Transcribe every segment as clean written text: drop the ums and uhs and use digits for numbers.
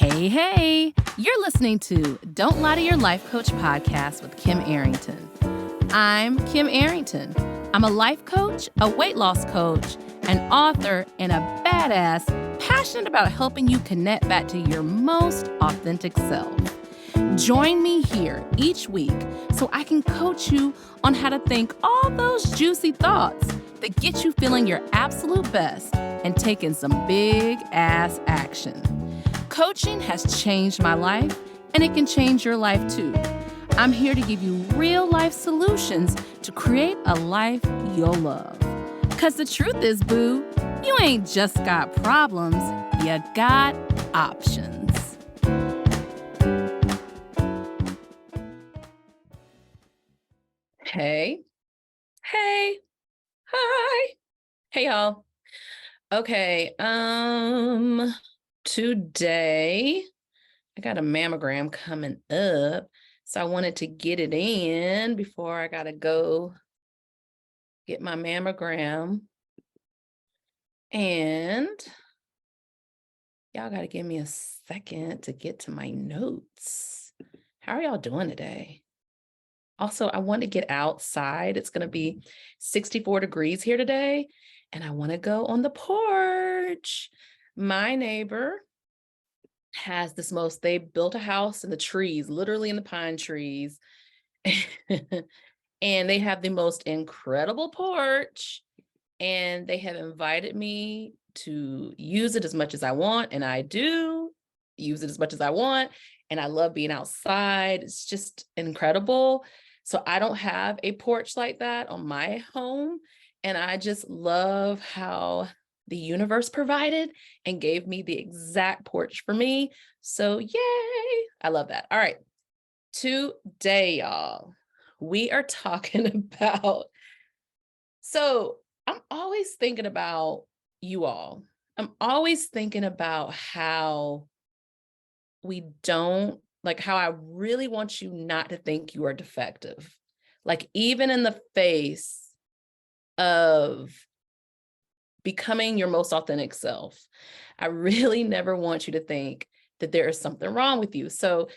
Hey, you're listening to Don't Lie to Your Life Coach podcast with Kim Arrington. I'm Kim Arrington. I'm a life coach, a weight loss coach, an author, and a badass passionate about helping you connect back to your most authentic self. Join me here each week so I can coach you on how to think all those juicy thoughts that get you feeling your absolute best and taking some big ass action. Coaching has changed my life, and it can change your life too. I'm here to give you real life solutions to create a life you'll love. Because the truth is, boo, you ain't just got problems, you got options. Hey, hi, hey y'all. Okay, today I got a mammogram coming up, so I wanted to get it in before I gotta go get my mammogram. And y'all gotta give me a second to get to my notes. How are y'all doing today? Also, I want to get outside. It's gonna be 64 degrees here today, and I want to go on the porch. My neighbor has they built a house in the trees, literally in the pine trees. And they have the most incredible porch. And they have invited me to use it as much as I want. And I do use it as much as I want. And I love being outside. It's just incredible. So I don't have a porch like that on my home. And I just love how the universe provided and gave me the exact porch for me. So yay, I love that. All right, today, y'all, we are talking about, so I'm always thinking about you all. I'm always thinking about how how I really want you not to think you are defective. Like, even in the face of becoming your most authentic self, I really never want you to think that there is something wrong with you. So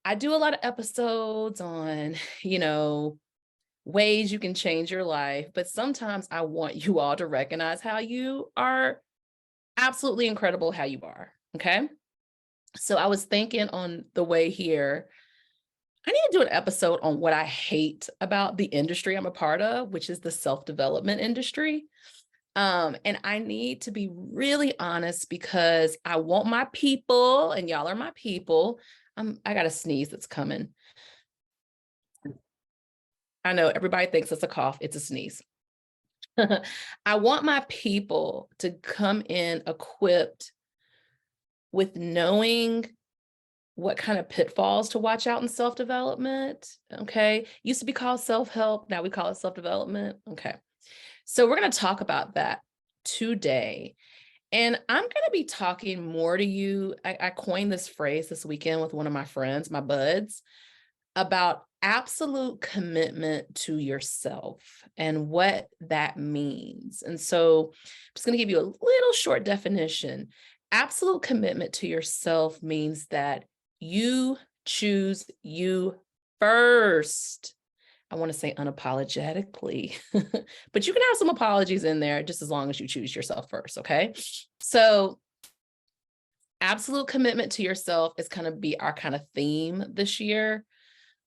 I do a lot of episodes on, ways you can change your life, but sometimes I want you all to recognize how you are absolutely incredible, how you are. Okay. So I was thinking on the way here, I need to do an episode on what I hate about the industry I'm a part of, which is the self-development industry. And I need to be really honest because I want my people, and y'all are my people. I got a sneeze that's coming. I know everybody thinks it's a cough. It's a sneeze. I want my people to come in equipped with knowing what kind of pitfalls to watch out in self-development. Okay. Used to be called self-help. Now we call it self-development. Okay. So we're going to talk about that today. And I'm going to be talking more to you. I coined this phrase this weekend with one of my friends, my buds, about absolute commitment to yourself and what that means. And so I'm just going to give you a little short definition. Absolute commitment to yourself means that you choose you first. I want to say unapologetically, but you can have some apologies in there just as long as you choose yourself first. Okay. So absolute commitment to yourself is going to be our kind of theme this year.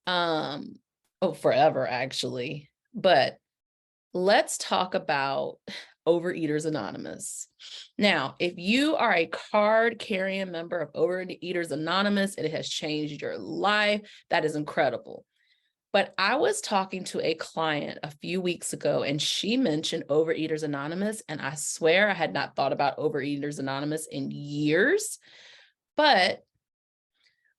Forever actually, but let's talk about Overeaters Anonymous. Now, if you are a card carrying member of Overeaters Anonymous, it has changed your life. That is incredible. But I was talking to a client a few weeks ago, and she mentioned Overeaters Anonymous, and I swear I had not thought about Overeaters Anonymous in years. But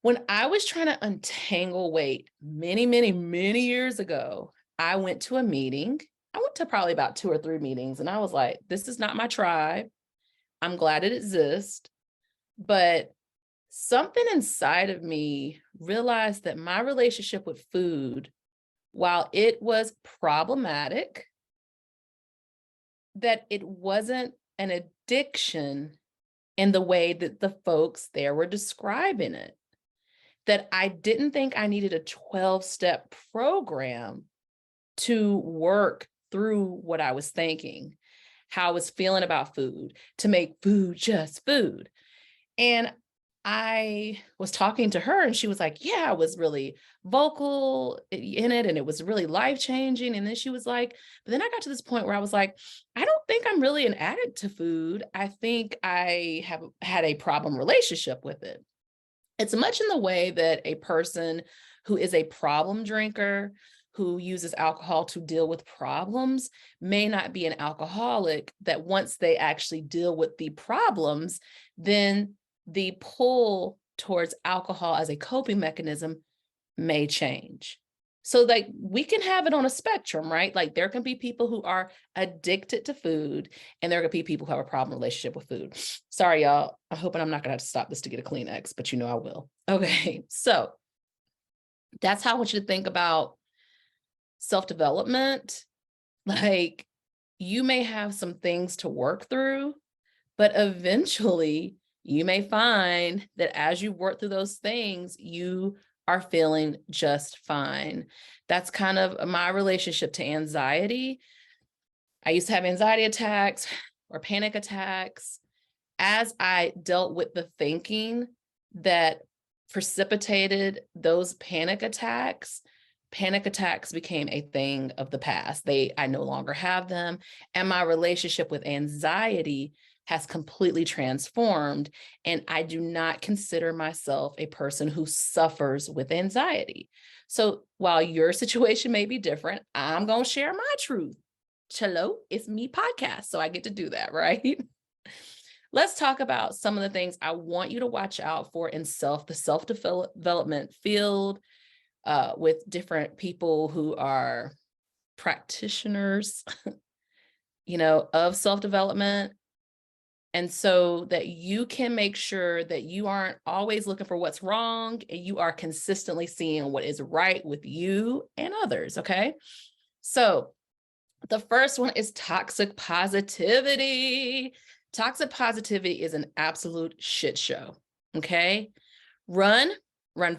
when I was trying to untangle weight many, many, many years ago, I went to a meeting. I went to probably about 2 or 3 meetings, and I was like, this is not my tribe. I'm glad it exists. But something inside of me realized that my relationship with food, while it was problematic, that it wasn't an addiction, in the way that the folks there were describing it. That I didn't think I needed a 12-step program to work through what I was thinking, how I was feeling about food, to make food just food. And I was talking to her and she was like, yeah, I was really vocal in it and it was really life-changing. And then she was like, but then I got to this point where I was like, I don't think I'm really an addict to food. I think I have had a problem relationship with it. It's much in the way that a person who is a problem drinker, who uses alcohol to deal with problems, may not be an alcoholic, that once they actually deal with the problems, then the pull towards alcohol as a coping mechanism may change. So like we can have it on a spectrum, right? Like there can be people who are addicted to food and there can be people who have a problem relationship with food. Sorry, y'all. I'm hoping I'm not gonna have to stop this to get a Kleenex, but you know I will. Okay, so that's how I want you to think about self-development. Like you may have some things to work through, but eventually you may find that as you work through those things, you are feeling just fine. That's kind of my relationship to anxiety. I used to have anxiety attacks or panic attacks. As I dealt with the thinking that precipitated those panic attacks became a thing of the past. I no longer have them. And my relationship with anxiety has completely transformed. And I do not consider myself a person who suffers with anxiety. So while your situation may be different, I'm going to share my truth. Hello, it's me podcast. So I get to do that, right? Let's talk about some of the things I want you to watch out for in the self-development field with different people who are practitioners, of self-development. And so that you can make sure that you aren't always looking for what's wrong and you are consistently seeing what is right with you and others, okay? So the first one is toxic positivity. Toxic positivity is an absolute shit show, okay? Run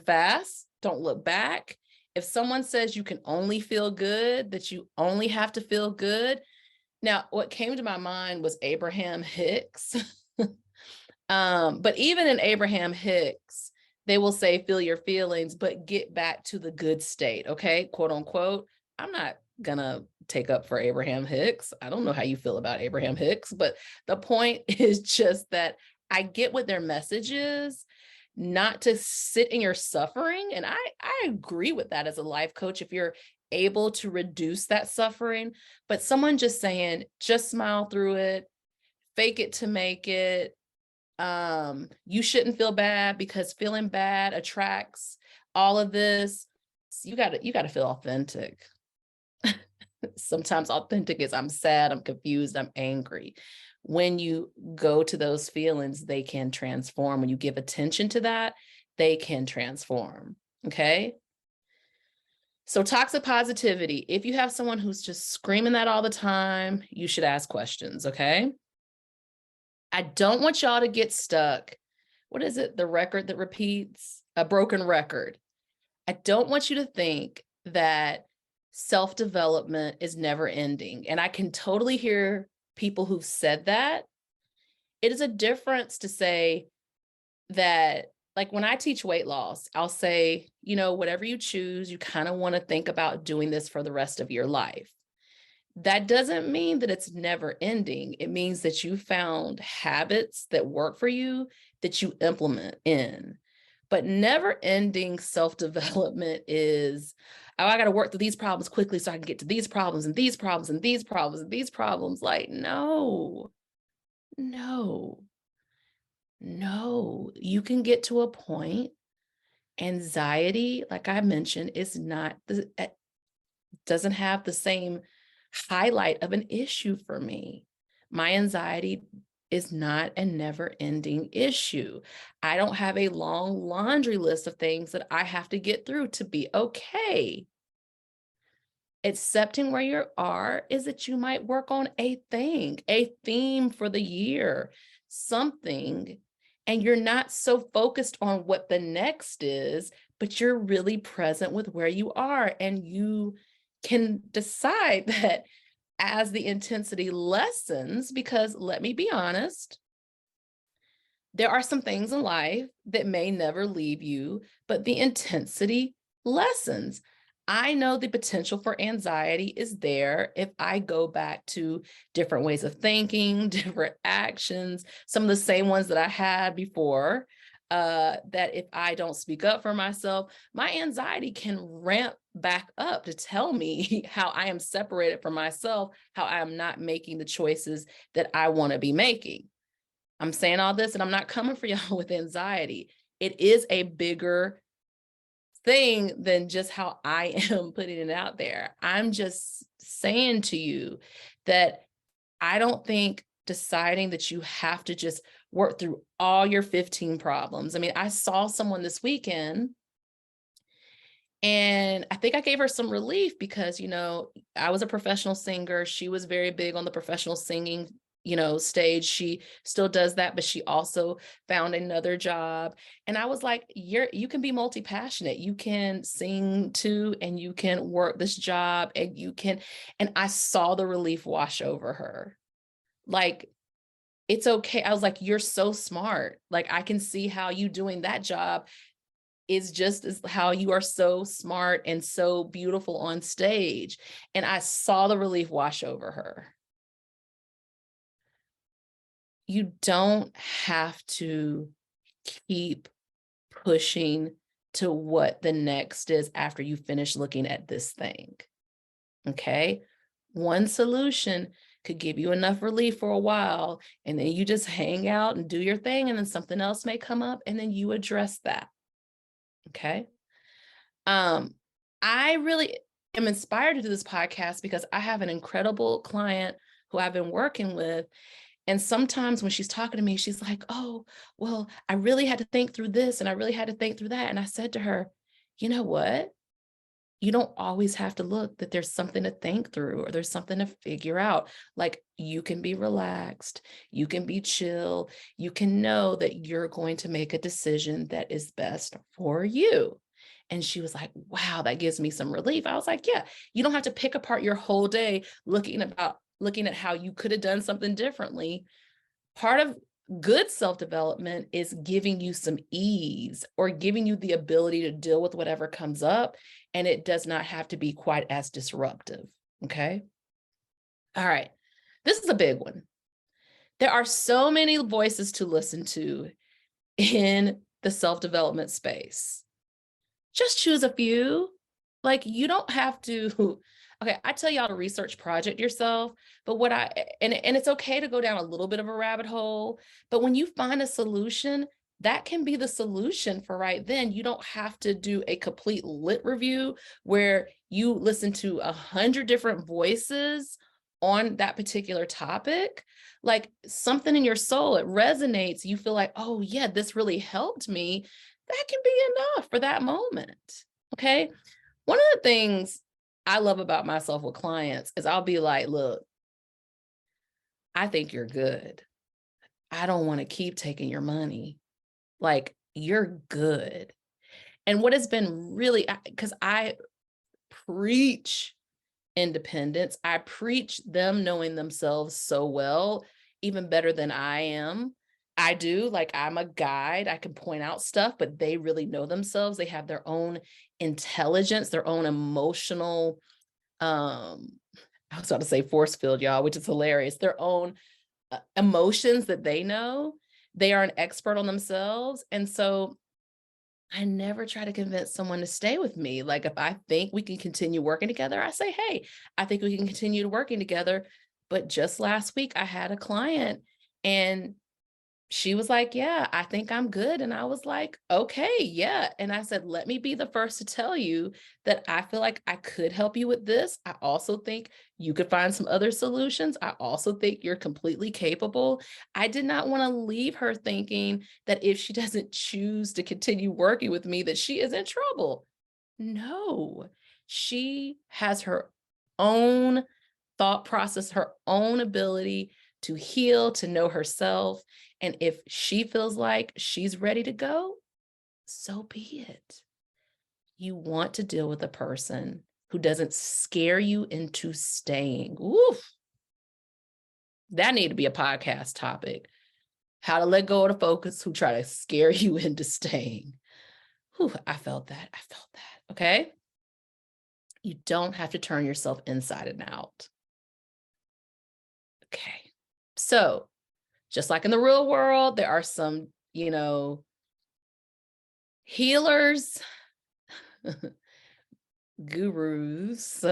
fast, don't look back. If someone says you can only feel good, that you only have to feel good. Now, what came to my mind was Abraham Hicks. But even in Abraham Hicks, they will say, feel your feelings, but get back to the good state, okay? Quote unquote. I'm not gonna take up for Abraham Hicks. I don't know how you feel about Abraham Hicks, but the point is just that I get what their message is, not to sit in your suffering. And I agree with that as a life coach, if you're able to reduce that suffering, but someone just saying, just smile through it, fake it to make it. You shouldn't feel bad because feeling bad attracts all of this. So you gotta feel authentic. Sometimes authentic is I'm sad, I'm confused, I'm angry. When you go to those feelings, they can transform. When you give attention to that, they can transform. Okay. So toxic positivity, if you have someone who's just screaming that all the time, you should ask questions. Okay. I don't want y'all to get stuck. What is it? The record that repeats, a broken record. I don't want you to think that self-development is never ending. And I can totally hear people who've said that. It is a difference to say that, like when I teach weight loss, I'll say, whatever you choose, you kind of want to think about doing this for the rest of your life. That doesn't mean that it's never ending. It means that you found habits that work for you that you implement in. But never ending self-development is, oh, I got to work through these problems quickly so I can get to these problems and these problems and these problems and these problems. Like, no, you can get to a point. Anxiety, like I mentioned, doesn't have the same highlight of an issue for me. My anxiety is not a never-ending issue. I don't have a long laundry list of things that I have to get through to be okay. Accepting where you are is that you might work on a theme for the year something and you're not so focused on what the next is, but you're really present with where you are, and you can decide that as the intensity lessens, because let me be honest, there are some things in life that may never leave you, but the intensity lessens. I know the potential for anxiety is there if I go back to different ways of thinking, different actions, some of the same ones that I had before. That if I don't speak up for myself, my anxiety can ramp back up to tell me how I am separated from myself, how I am not making the choices that I want to be making. I'm saying all this and I'm not coming for y'all with anxiety. It is a bigger thing than just how I am putting it out there. I'm just saying to you that I don't think deciding that you have to just work through all your 15 problems. I mean, I saw someone this weekend and I think I gave her some relief because, I was a professional singer. She was very big on the professional singing, stage. She still does that, but she also found another job. And I was like, you can be multi-passionate. You can sing too, and you can work this job, and I saw the relief wash over her. Like, it's okay. I was like, you're so smart. Like, I can see how you doing that job is just as how you are so smart and so beautiful on stage. And I saw the relief wash over her. You don't have to keep pushing to what the next is after you finish looking at this thing. Okay. One solution could give you enough relief for a while, and then you just hang out and do your thing, and then something else may come up, and then you address that. Okay. I really am inspired to do this podcast because I have an incredible client who I've been working with. And sometimes when she's talking to me, she's like, oh, well, I really had to think through this and I really had to think through that. And I said to her, you know what? You don't always have to look that there's something to think through or there's something to figure out. Like, you can be relaxed, you can be chill, you can know that you're going to make a decision that is best for you. And she was like, wow, that gives me some relief. I was like, yeah, you don't have to pick apart your whole day looking at how you could have done something differently. Part of good self-development is giving you some ease or giving you the ability to deal with whatever comes up, and it does not have to be quite as disruptive. Okay. All right. This is a big one. There are so many voices to listen to in the self-development space. Just choose a few. Like, you don't have to. Okay, I tell y'all to research project yourself, but and it's okay to go down a little bit of a rabbit hole, but when you find a solution, that can be the solution for right then. You don't have to do a complete lit review where you listen to 100 different voices on that particular topic. Like, something in your soul, it resonates. You feel like, oh yeah, this really helped me. That can be enough for that moment. Okay. One of the things I love about myself with clients is I'll be like, look, I think you're good. I don't want to keep taking your money. Like, you're good. And what has been really, because I preach independence, I preach them knowing themselves so well, even better than I am. I do. Like, I'm a guide. I can point out stuff, but they really know themselves. They have their own intelligence, their own emotional, I was about to say force field, y'all, which is hilarious. Their own emotions that they know. They are an expert on themselves. And so I never try to convince someone to stay with me. Like, if I think we can continue working together, I say, hey, I think we can continue working together. But just last week, I had a client and she was like, yeah, I think I'm good. And I was like, okay, yeah. And I said, let me be the first to tell you that I feel like I could help you with this. I also think you could find some other solutions. I also think you're completely capable. I did not want to leave her thinking that if she doesn't choose to continue working with me, that she is in trouble. No, she has her own thought process, her own ability to heal, to know herself. And if she feels like she's ready to go, so be it. You want to deal with a person who doesn't scare you into staying. Oof. That need to be a podcast topic. How to let go of the focus who try to scare you into staying. Whew, I felt that. Okay. You don't have to turn yourself inside and out. Okay. So just like in the real world, there are some, healers, gurus,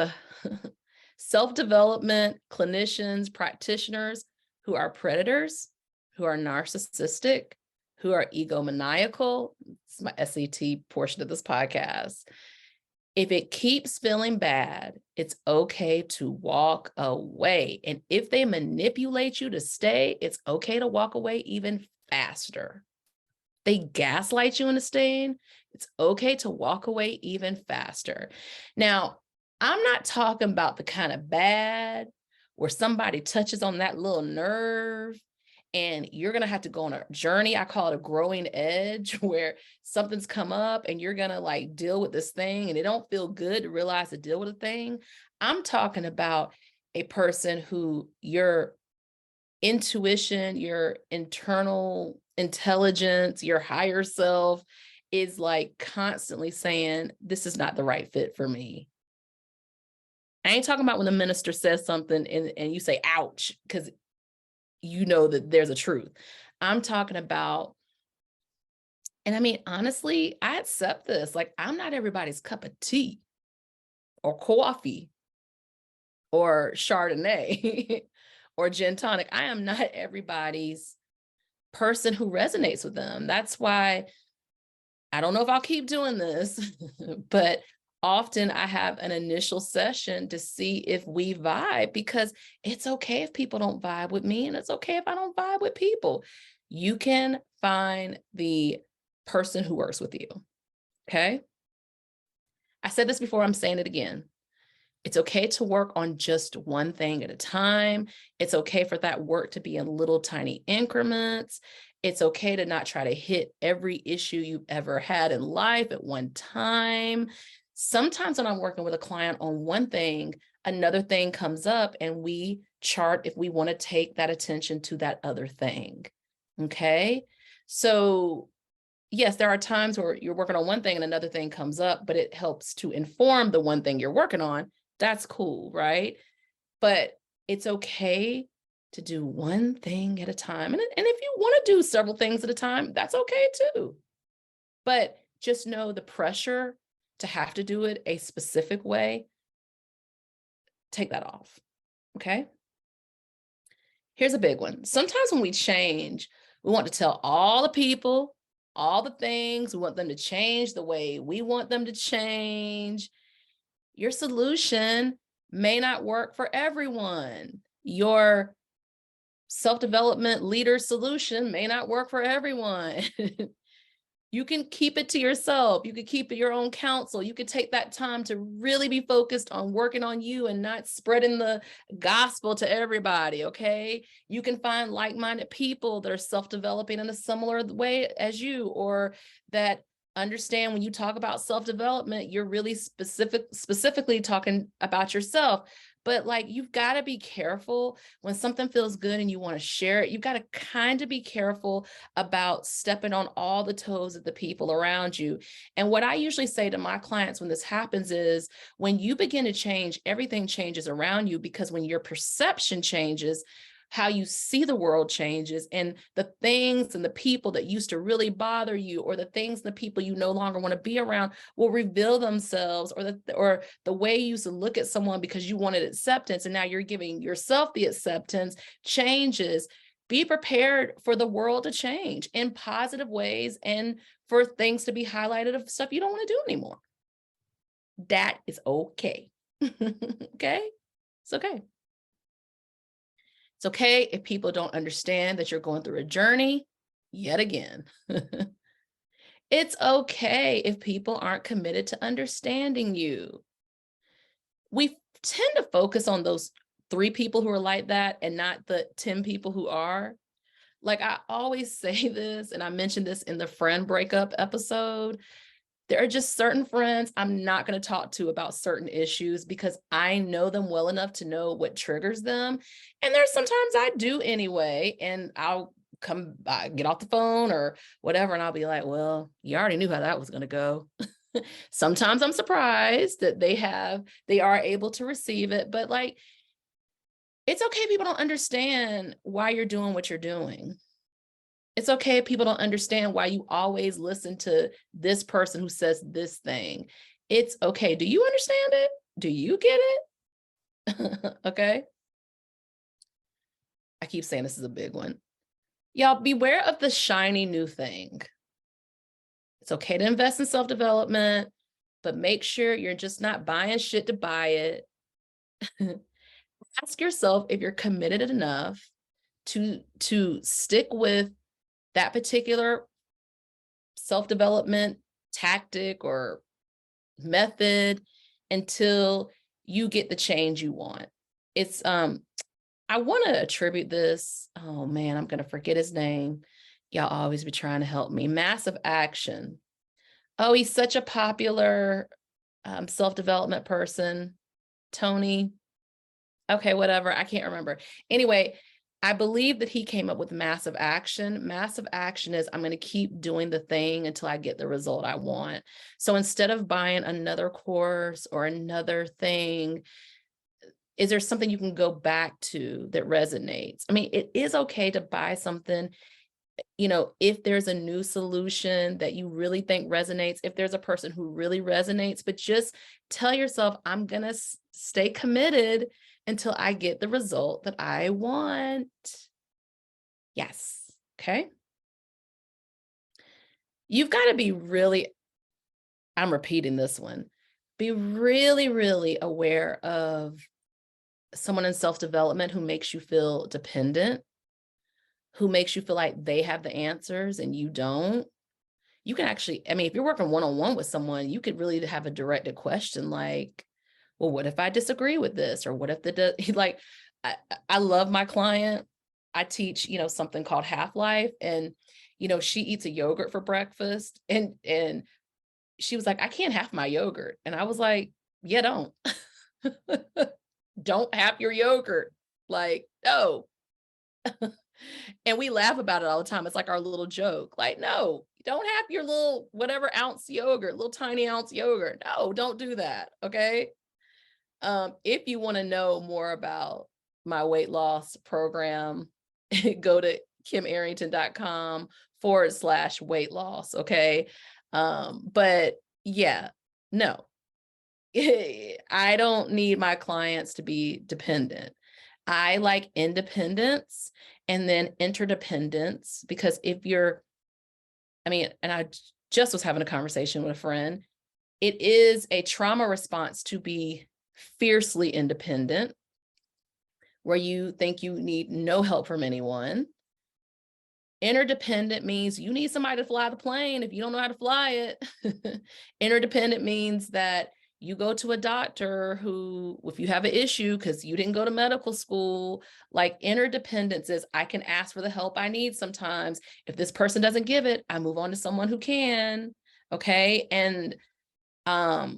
self-development clinicians, practitioners who are predators, who are narcissistic, who are egomaniacal. It's my SAT portion of this podcast. If it keeps feeling bad, it's okay to walk away. And if they manipulate you to stay, it's okay to walk away even faster. They gaslight you into staying, it's okay to walk away even faster. Now, I'm not talking about the kind of bad where somebody touches on that little nerve and you're going to have to go on a journey. I call it a growing edge, where something's come up and you're going to like deal with this thing and it don't feel good to realize to deal with a thing. I'm talking about a person who your intuition, your internal intelligence, your higher self is like constantly saying, this is not the right fit for me. I ain't talking about when the minister says something and you say, ouch, because you know that there's a truth. I'm talking about, and I mean, honestly, I accept this. Like, I'm not everybody's cup of tea or coffee or Chardonnay or gin tonic. I am not everybody's person who resonates with them. That's why I don't know if I'll keep doing this, but often I have an initial session to see if we vibe, because it's okay if people don't vibe with me, and it's okay if I don't vibe with people. You can find the person who works with you. Okay. I said this before, I'm saying it again. It's okay to work on just one thing at a time. It's okay for that work to be in little tiny increments. It's okay to not try to hit every issue you've ever had in life at one time. Sometimes when I'm working with a client on one thing, another thing comes up and we chart if we want to take that attention to that other thing. Okay. So yes, there are times where you're working on one thing and another thing comes up, but it helps to inform the one thing you're working on. That's cool, right? But it's okay to do one thing at a time. And if you want to do several things at a time, that's okay too. But just know the pressure to have to do it a specific way, take that off, okay? Here's a big one. Sometimes when we change, we want to tell all the people, all the things, we want them to change the way we want them to change. Your solution may not work for everyone. Your self-development leader solution may not work for everyone. You can keep it to yourself. You can keep it your own counsel. You can take that time to really be focused on working on you and not spreading the gospel to everybody, okay? You can find like-minded people that are self-developing in a similar way as you, or that understand when you talk about self-development, you're really specifically talking about yourself. But like, you've got to be careful when something feels good and you want to share it. You've got to kind of be careful about stepping on all the toes of the people around you. And what I usually say to my clients when this happens is, when you begin to change, everything changes around you, because when your perception changes, how you see the world changes, and the things and the people that used to really bother you, or the things and the people you no longer want to be around, will reveal themselves, or the way you used to look at someone because you wanted acceptance and now you're giving yourself the acceptance changes. Be prepared for the world to change in positive ways and for things to be highlighted of stuff you don't want to do anymore. That is okay. Okay? It's okay. It's okay if people don't understand that you're going through a journey yet again. It's okay if people aren't committed to understanding you. We tend to focus on those 3 people who are like that and not the 10 people who are. Like I always say this, and I mentioned this in the friend breakup episode. There are just certain friends I'm not going to talk to about certain issues because I know them well enough to know what triggers them. And there's sometimes I do anyway, and I'll get off the phone or whatever, and I'll be like, well, you already knew how that was going to go. Sometimes I'm surprised that they are able to receive it, but like, it's okay. People don't understand why you're doing what you're doing. It's okay if people don't understand why you always listen to this person who says this thing. It's okay. Do you understand it? Do you get it? Okay. I keep saying this is a big one. Y'all, beware of the shiny new thing. It's okay to invest in self-development, but make sure you're just not buying shit to buy it. Ask yourself if you're committed enough to stick with that particular self-development tactic or method until you get the change you want. It's I want to attribute this. Oh man, I'm gonna forget his name. Y'all always be trying to help me. Massive Action. Oh, he's such a popular self-development person. Tony. Okay, whatever. I can't remember. Anyway, I believe that he came up with massive action. Massive action is I'm going to keep doing the thing until I get the result I want. So instead of buying another course or another thing, is there something you can go back to that resonates? I mean, it is okay to buy something, you know, if there's a new solution that you really think resonates, if there's a person who really resonates, but just tell yourself, I'm going to stay committed until I get the result that I want. Yes. Okay. You've got to be really, I'm repeating this one, be really, really aware of someone in self-development who makes you feel dependent, who makes you feel like they have the answers and you don't. You can actually, I mean, if you're working one-on-one with someone, you could really have a directed question like, well, what if I disagree with this? Or what if like, I love my client. I teach, you know, something called Half-Life, and, you know, she eats a yogurt for breakfast, and she was like, I can't have my yogurt. And I was like, yeah, don't, don't have your yogurt. Like, no. And we laugh about it all the time. It's like our little joke. Like, no, don't have your little whatever ounce yogurt, little tiny ounce yogurt. No, don't do that. Okay. If you want to know more about my weight loss program, go to kimarrington.com/weight loss. Okay. But yeah, no, I don't need my clients to be dependent. I like independence and then interdependence, because if you're, I mean, and I just was having a conversation with a friend, it is a trauma response to be fiercely independent, where you think you need no help from anyone. Interdependent means you need somebody to fly the plane if you don't know how to fly it. Interdependent means that you go to a doctor who, if you have an issue because you didn't go to medical school, like interdependence is I can ask for the help I need sometimes. If this person doesn't give it, I move on to someone who can. Okay. And I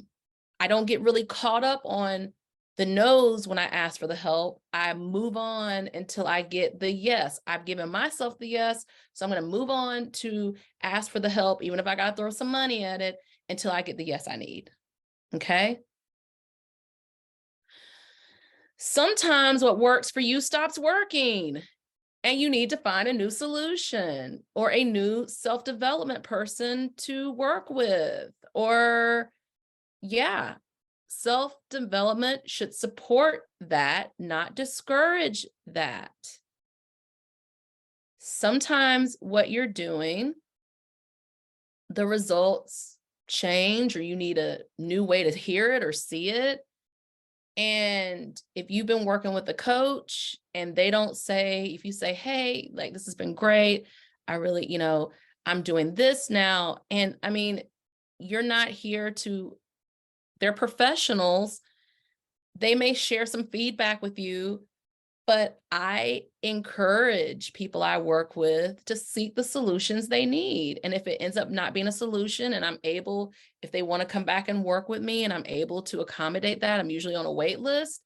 don't get really caught up on the no's when I ask for the help. I move on until I get the yes. I've given myself the yes. So I'm going to move on to ask for the help, even if I got to throw some money at it, until I get the yes I need. Okay. Sometimes what works for you stops working, and you need to find a new solution or a new self-development person to work with. Or, yeah, self-development should support that, not discourage that. Sometimes what you're doing, the results change, or you need a new way to hear it or see it. And if you've been working with a coach and they don't say, if you say, hey, like, this has been great, I really, you know, I'm doing this now. And I mean, you're not here to, they're professionals. They may share some feedback with you. But I encourage people I work with to seek the solutions they need. And if it ends up not being a solution and I'm able, if they want to come back and work with me and I'm able to accommodate that, I'm usually on a wait list.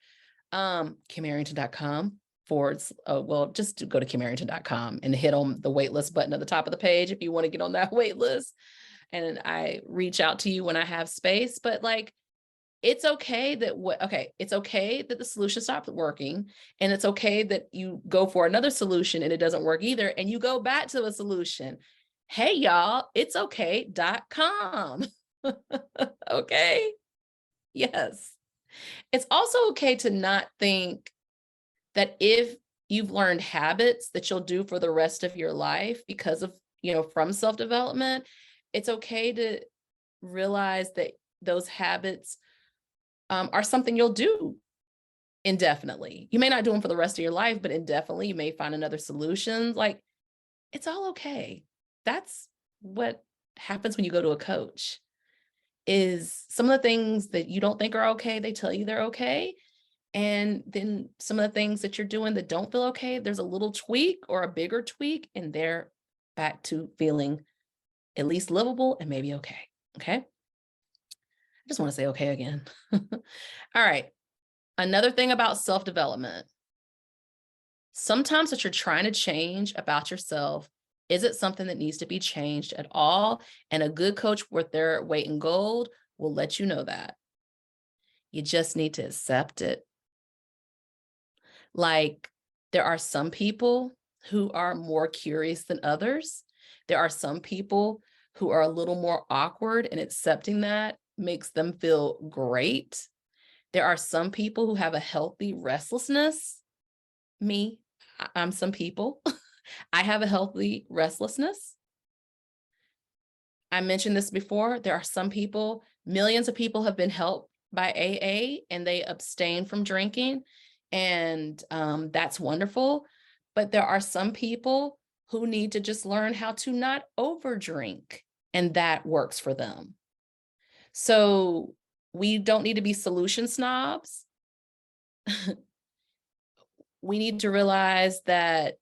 KimArrington.com well, just to go to KimArrington.com and hit on the wait list button at the top of the page if you want to get on that wait list. And I reach out to you when I have space. But like, it's okay that it's okay that the solution stopped working, and it's okay that you go for another solution and it doesn't work either, and you go back to a solution. Hey, y'all, it's okay.com. Okay. Yes. It's also okay to not think that if you've learned habits that you'll do for the rest of your life because of, from self-development, it's okay to realize that those habits are something you'll do indefinitely. You may not do them for the rest of your life, but indefinitely you may find another solution. Like, it's all okay. That's what happens when you go to a coach, is some of the things that you don't think are okay, they tell you they're okay. And then some of the things that you're doing that don't feel okay, there's a little tweak or a bigger tweak, and they're back to feeling at least livable and maybe okay. Okay. I just want to say okay again. All right. Another thing about self-development. Sometimes what you're trying to change about yourself isn't something that needs to be changed at all. And a good coach worth their weight in gold will let you know that. You just need to accept it. Like, there are some people who are more curious than others. There are some people who are a little more awkward, and accepting that makes them feel great. There are some people who have a healthy restlessness. I'm some people. I have a healthy restlessness. I mentioned this before. There are some people, millions of people have been helped by AA and they abstain from drinking. And that's wonderful. But there are some people who need to just learn how to not overdrink, and that works for them. So we don't need to be solution snobs. We need to realize that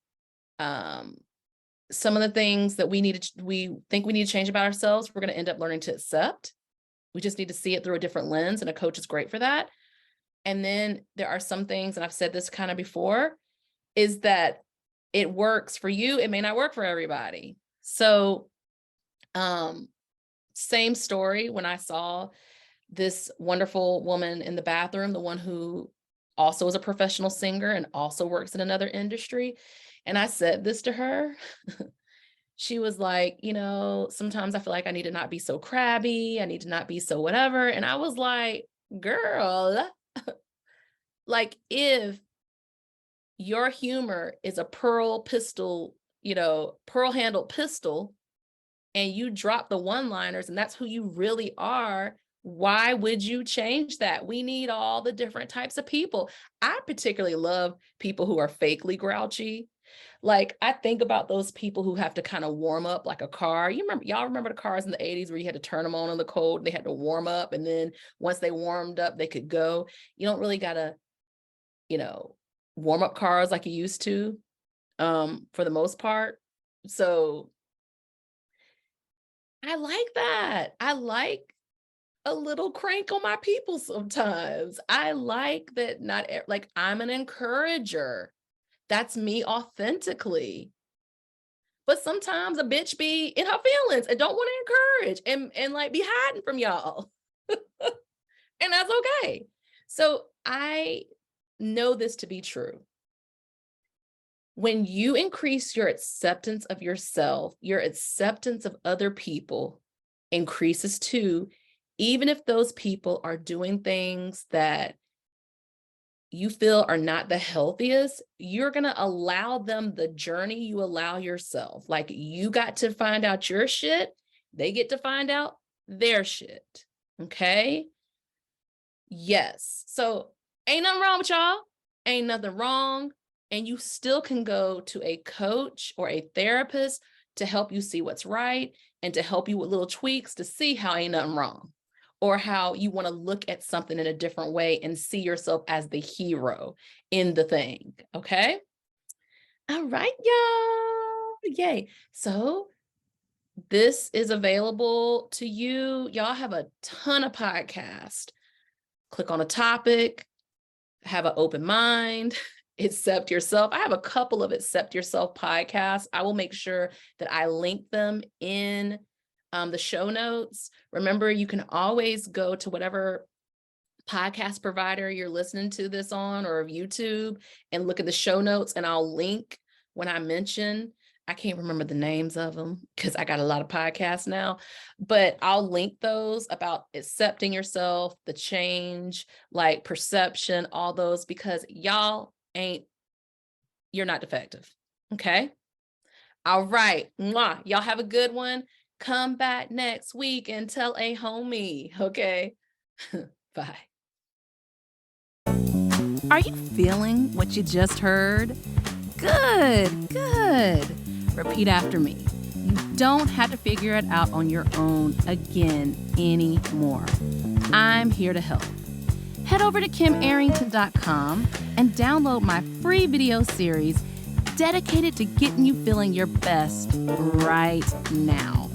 some of the things that we think we need to change about ourselves, we're going to end up learning to accept. We just need to see it through a different lens, and a coach is great for that. And then there are some things, and I've said this kind of before, is that it works for you, it may not work for everybody. So same story when I saw this wonderful woman in the bathroom, the one who also is a professional singer and also works in another industry. And I said this to her. She was like, sometimes I feel like I need to not be so crabby. I need to not be so whatever. And I was like, girl, like, if your humor is a pearl handled pistol, and you drop the one-liners and that's who you really are, why would you change that? We need all the different types of people. I particularly love people who are fakely grouchy. Like, I think about those people who have to kind of warm up like a car. Y'all remember the cars in the 80s where you had to turn them on in the cold and they had to warm up, and then once they warmed up, they could go. You don't really gotta, warm up cars like you used to, for the most part. So I like that. I like a little crank on my people sometimes. I like that. Like, I'm an encourager. That's me authentically. But sometimes a bitch be in her feelings and don't want to encourage and like be hiding from y'all. And that's okay. So I know this to be true. When you increase your acceptance of yourself, your acceptance of other people increases too, even if those people are doing things that you feel are not the healthiest. You're going to allow them the journey you allow yourself. Like, you got to find out your shit. They get to find out their shit. Okay? Yes. So ain't nothing wrong with y'all. Ain't nothing wrong. And you still can go to a coach or a therapist to help you see what's right and to help you with little tweaks to see how ain't nothing wrong. or how you want to look at something in a different way and see yourself as the hero in the thing. Okay. All right, y'all. Yay. So this is available to you. Y'all have a ton of podcasts. Click on a topic, have an open mind, accept yourself. I have a couple of accept yourself podcasts. I will make sure that I link them in the show notes. Remember, you can always go to whatever podcast provider you're listening to this on, or YouTube, and look at the show notes, and I'll link when I mention. I can't remember the names of them because I got a lot of podcasts now, but I'll link those about accepting yourself, the change, like perception, all those, because you're not defective. Okay. All right. Mwah. Y'all have a good one. Come back next week and tell a homie. Okay. Bye. Are you feeling what you just heard? Good, good. Repeat after me. You don't have to figure it out on your own again anymore. I'm here to help. Head over to KimArrington.com and download my free video series dedicated to getting you feeling your best right now.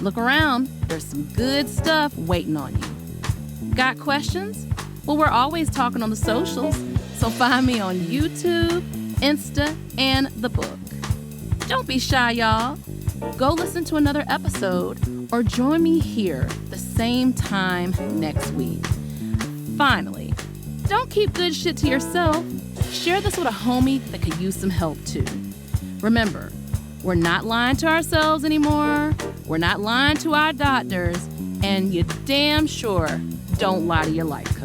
Look around, there's some good stuff waiting on you. Got questions? Well, we're always talking on the socials, so find me on YouTube, Insta, and the book. Don't be shy, y'all. Go listen to another episode or join me here the same time next week. Finally, don't keep good shit to yourself. Share this with a homie that could use some help too. Remember, we're not lying to ourselves anymore. We're not lying to our doctors, and you damn sure don't lie to your life